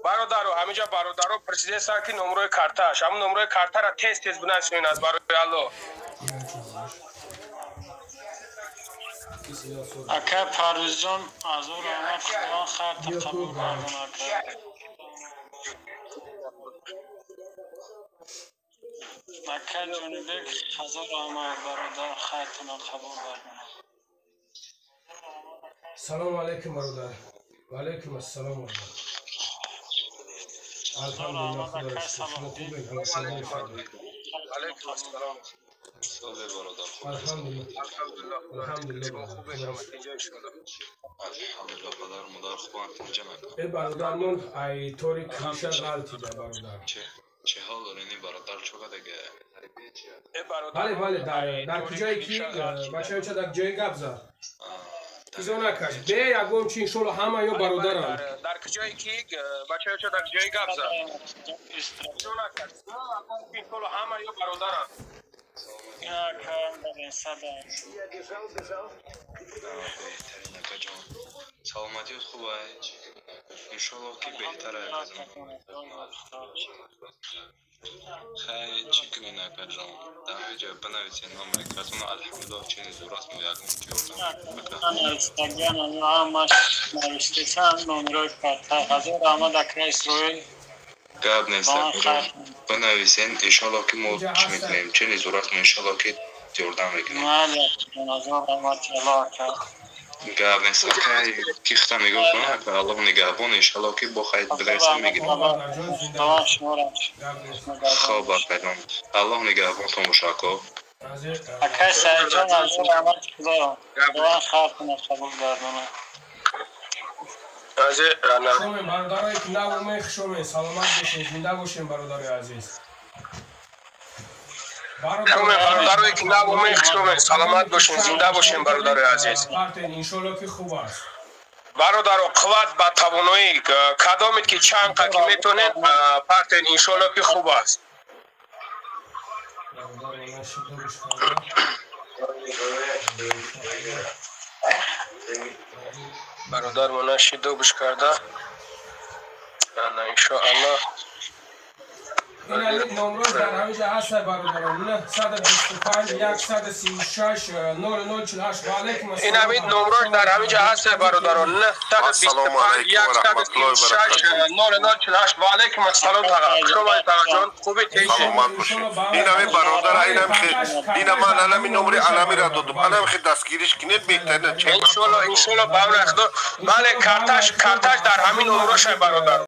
برادر همینجا برادر پرسیده سر که نمره کارتاش همون نمره کارتا را تست بنویسین از برای الله اکا پرویز جان از او رحمت خدا خیر قبول گردون اکا جانبک هزار رحمت برادر خیرتون قبول گردون. سلام علیکم برادر. و علیکم السلام. الحمدلله خدا را شکر. شما خوبین؟ همه شما خوبین؟ علیکم السلام. الحمدلله. الحمدلله خوبین همه اینجا شما. الحمدلله پدر مادر خوبن اینجا نکن. ای برادرمون ای طوری کلیشه غلطی ده برادر. چه حال دارین برادر چوکا دیگه؟ بله بله در کجایی که بچه چه در جای گپ زد ایزو نکش به یکم چی انشالله همه یا برادرم در کجایی که بچه چه در جای گپ زد ایزو نکش انشالله همه یا برادرم یا کام در صدا بهترین اکا جان سلامتیت خوبه انشالله که بهتره خیلی چکنین اکا جان در اینجا بنویسین نام اکاتون الحمدلله چنین درست انا استگان الله نوشته چند نمره کارتا هزار رحمت اکرم اسرائیل گاب نیست بنویسین انشالله که ما چی میتونیم چنین درست انشالله که جردن بکنیم مالی هزار رحمت الله کرد گاب نیست که کیختا نگاه کنه که الله نگهبان انشالله که با خیلی برسیم میگیریم خواب اکا جان الله نگهبان تو مشاکو اکا سعید جان هزار رحمت خدا دوان خیرتون قبول گردونه شما برادرای که نومیخ شما سلامت باشین زنده باشین برادرای عزیز شما برادرای که نومیخ شما سلامت باشین زنده باشین برادرای عزیز انشالله که خوب است برادر قوت با توانایی کدامید که چند که میتونید پارتین انشالله که خوب است برادر منشی دو بش کرده انشاءالله این نمروز در همیشه هست برادران 125 136 0048 و علیکم السلام این همین نمروز در همیشه هست برادران 125 136 0048 و علیکم السلام شما جان خوبی سلامت باشید این همین برادر این من علمی نمره علمی را دادم علم خیلی دستگیریش کنید بهترین انشالله باور خدا بله کارتاش در همین نمروش برادر